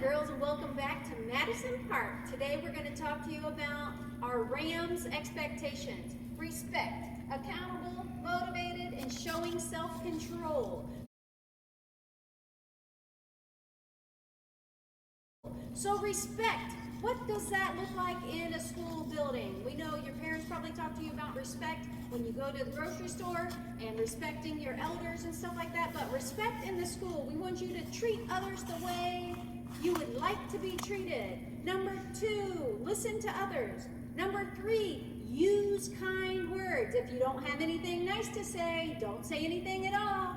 girls, and welcome back to Madison Park. Today we're going to talk to you about our Rams expectations. Respect, accountable, motivated, and showing self-control. So respect, what does that look like in a school building? We know your parents probably talk to you about respect when you go to the grocery store and respecting your elders and stuff like that, but respect in the school, we want you to treat others the way you would like to be treated. Number 2, listen to others. Number 3, use kind words. If you don't have anything nice to say, don't say anything at all.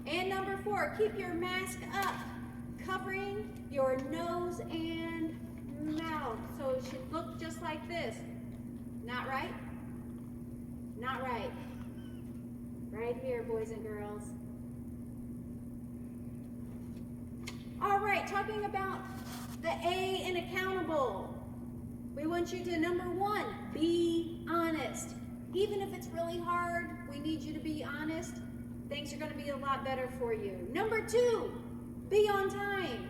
And number 4, keep your mask up, covering your nose and mouth. So it should look just like this. Not right? Not right. Right here, boys and girls. All right, talking about the A in accountable. We want you to, number 1, be honest. Even if it's really hard, we need you to be honest. Things are going to be a lot better for you. Number 2, be on time.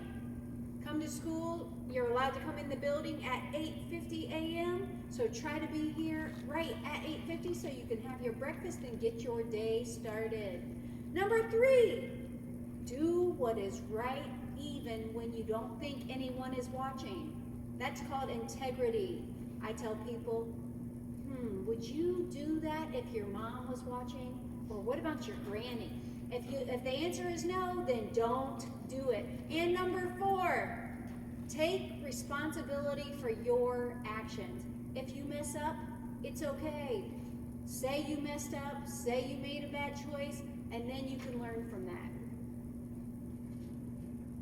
Come to school. You're allowed to come in the building at 8:50 a.m. So try to be here right at 8:50 so you can have your breakfast and get your day started. Number 3, do what is right even when you don't think anyone is watching. That's called integrity. I tell people, would you do that if your mom was watching? Or what about your granny? If the answer is no, then don't do it. And number 4, take responsibility for your actions. If you mess up, it's okay. Say you messed up, say you made a bad choice, and then you can learn from that.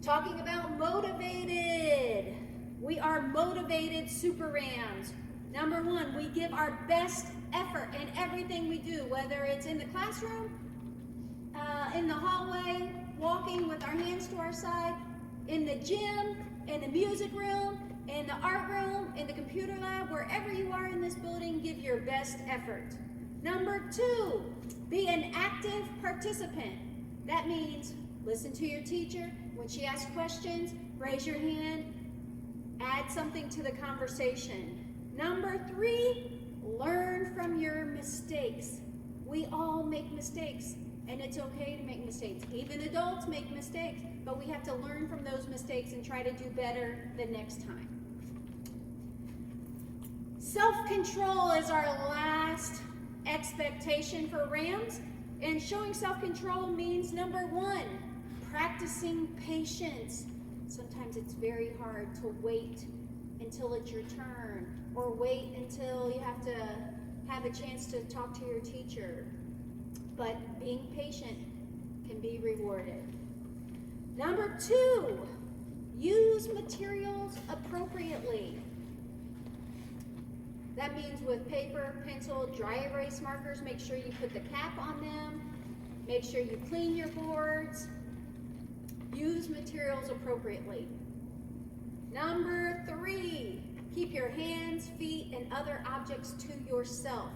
Talking about motivated. We are motivated Super Rams. Number 1, we give our best effort in everything we do, whether it's in the classroom, in the hallway, walking with our hands to our side, in the gym, in the music room, in the art room, in the computer lab, wherever you are in this building, give your best effort. Number 2, be an active participant. That means listen to your teacher. When she asks questions, raise your hand, add something to the conversation. Number 3, learn from your mistakes. We all make mistakes, and it's okay to make mistakes. Even adults make mistakes, but we have to learn from those mistakes and try to do better the next time. Self-control is our last expectation for Rams, and showing self-control means, number 1, practicing patience. Sometimes it's very hard to wait until it's your turn, or wait until you have to have a chance to talk to your teacher. But being patient can be rewarded. Number 2, use materials appropriately. That means with paper, pencil, dry erase markers, make sure you put the cap on them. Make sure you clean your boards. Use materials appropriately. Number 3, keep your hands, feet, and other objects to yourself.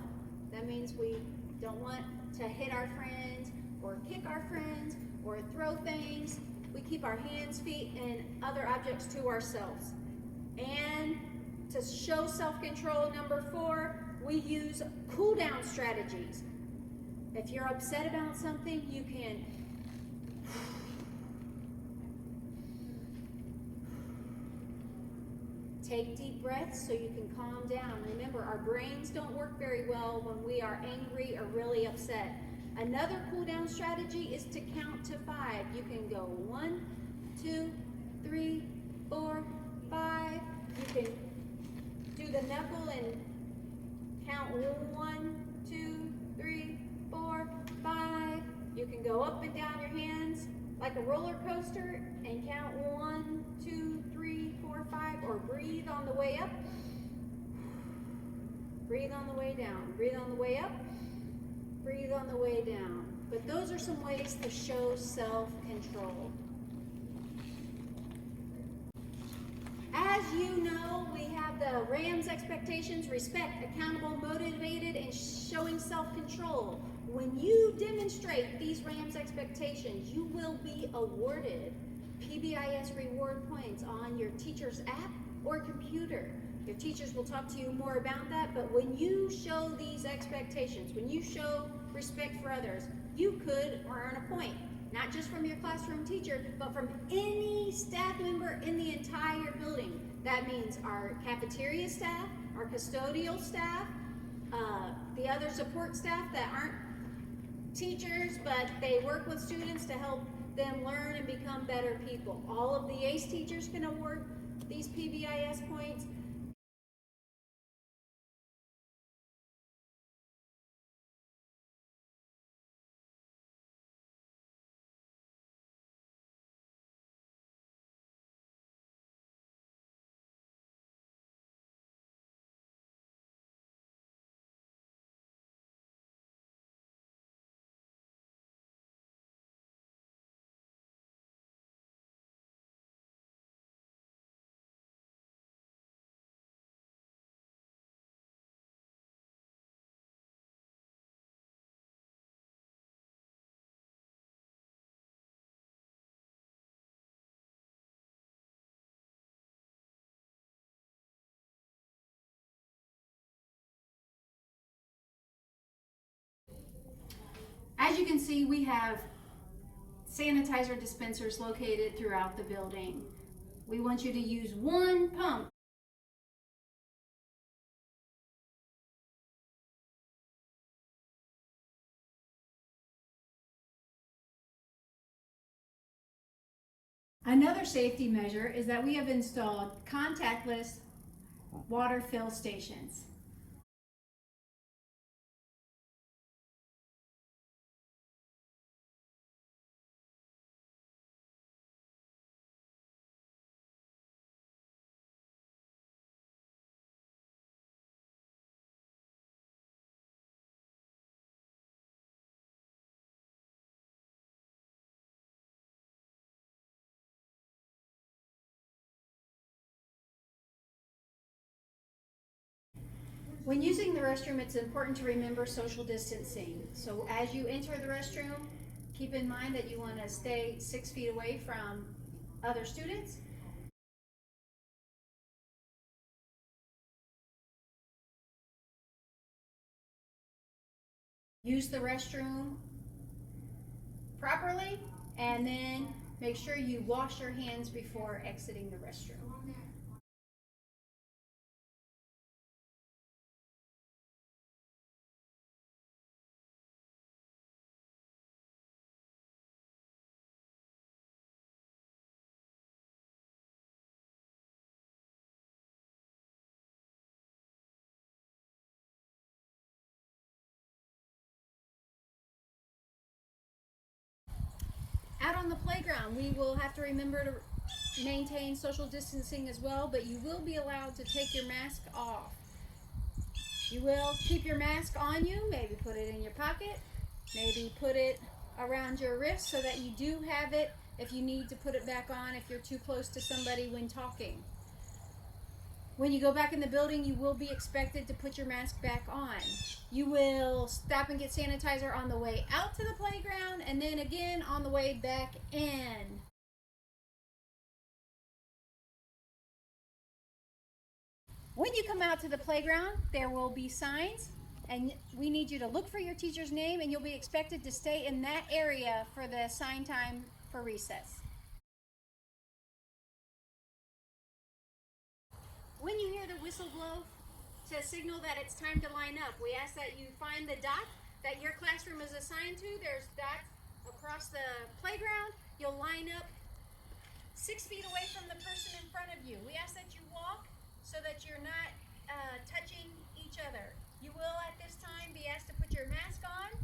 That means we don't want to hit our friends or kick our friends or throw things. We keep our hands, feet, and other objects to ourselves. And to show self-control, number 4, we use cooldown strategies. If you're upset about something, you can take deep breaths so you can calm down. Remember, our brains don't work very well when we are angry or really upset. Another cool down strategy is to count to 5. You can go 1, 2, 3, 4, 5. You can do the knuckle and count 1, 2, 3, 4, 5. You can go up and down your hands like a roller coaster and count 1, 2, 3, 4, 5, or breathe on the way up. Breathe on the way down. Breathe on the way up. Breathe on the way down. But those are some ways to show self-control. As you know, we have the Rams expectations: respect, accountable, motivated, and showing self-control. When you demonstrate these Rams expectations, you will be awarded PBIS reward points on your teacher's app or computer. Your teachers will talk to you more about that, but when you show these expectations, when you show respect for others, you could earn a point, not just from your classroom teacher, but from any staff member in the entire building. That means our cafeteria staff, our custodial staff, the other support staff that aren't teachers, but they work with students to help them learn and become better people. All of the ACE teachers can award these PBIS points. As you can see, we have sanitizer dispensers located throughout the building. We want you to use one pump. Another safety measure is that we have installed contactless water fill stations. When using the restroom, it's important to remember social distancing. So as you enter the restroom, keep in mind that you want to stay 6 feet away from other students. Use the restroom properly, and then make sure you wash your hands before exiting the restroom. Out on the playground, we will have to remember to maintain social distancing as well, but you will be allowed to take your mask off. You will keep your mask on you, maybe put it in your pocket, maybe put it around your wrist so that you do have it if you need to put it back on if you're too close to somebody when talking. When you go back in the building, you will be expected to put your mask back on. You will stop and get sanitizer on the way out to the playground and then again on the way back in. When you come out to the playground, there will be signs, and we need you to look for your teacher's name, and you'll be expected to stay in that area for the sign time for recess. When you hear the whistle blow to signal that it's time to line up, we ask that you find the dot that your classroom is assigned to. There's dots across the playground. You'll line up 6 feet away from the person in front of you. We ask that you walk so that you're not touching each other. You will at this time be asked to put your mask on.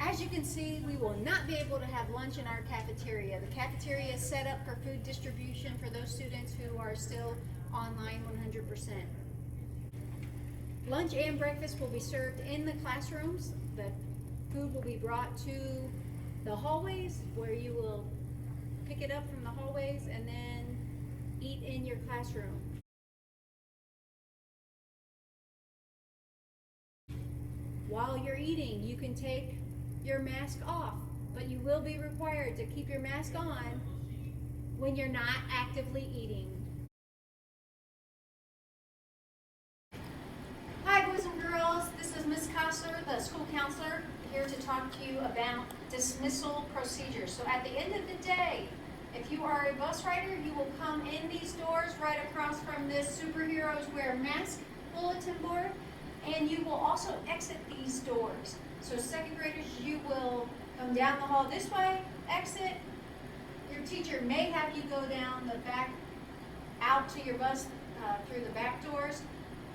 As you can see, we will not be able to have lunch in our cafeteria. The cafeteria is set up for food distribution for those students who are still online 100%. Lunch and breakfast will be served in the classrooms. The food will be brought to the hallways where you will up from the hallways and then eat in your classroom. While you're eating, you can take your mask off, but you will be required to keep your mask on when you're not actively eating. Hi boys and girls, this is Miss Kosler, the school counselor, here to talk to you about dismissal procedures. So at the end of the day, if you are a bus rider, you will come in these doors right across from this Superheroes Wear Mask bulletin board, and you will also exit these doors. So second graders, you will come down the hall this way, exit. Your teacher may have you go down the back, out to your bus through the back doors.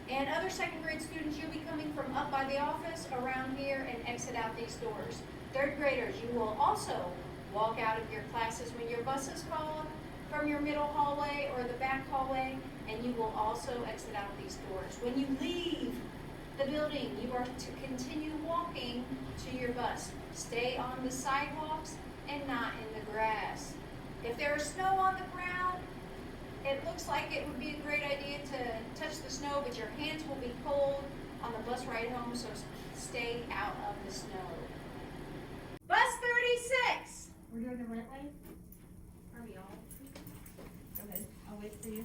And other second grade students, you'll be coming from up by the office around here and exit out these doors. Third graders, you will also walk out of your classes when your bus is called from your middle hallway or the back hallway, and you will also exit out these doors. When you leave the building, you are to continue walking to your bus. Stay on the sidewalks and not in the grass. If there is snow on the ground, it looks like it would be a great idea to touch the snow, but your hands will be cold on the bus ride home, so stay out of the snow. Bus 36! We're doing the right way? Are we all? Go ahead, I'll wait for you.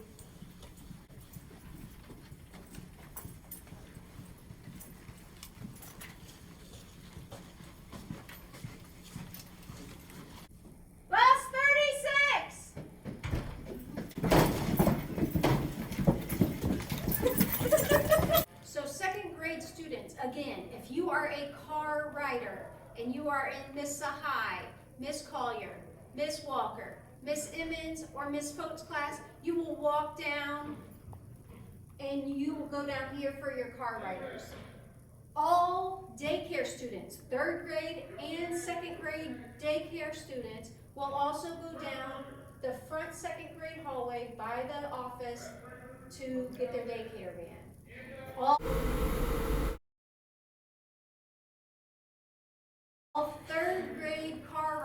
Bus 36! So second grade students, again, if you are a car rider and you are in Miss Sahai, Miss Collier, Miss Walker, Miss Emmons, or Miss Folt's class, you will walk down and you will go down here for your car riders. All daycare students, third grade and second grade daycare students, will also go down the front second grade hallway by the office to get their daycare van. All third grade car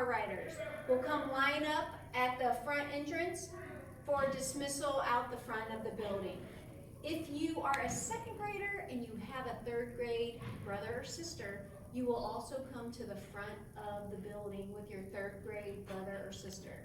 riders will come line up at the front entrance for dismissal out the front of the building. If you are a second grader and you have a third grade brother or sister, you will also come to the front of the building with your third grade brother or sister.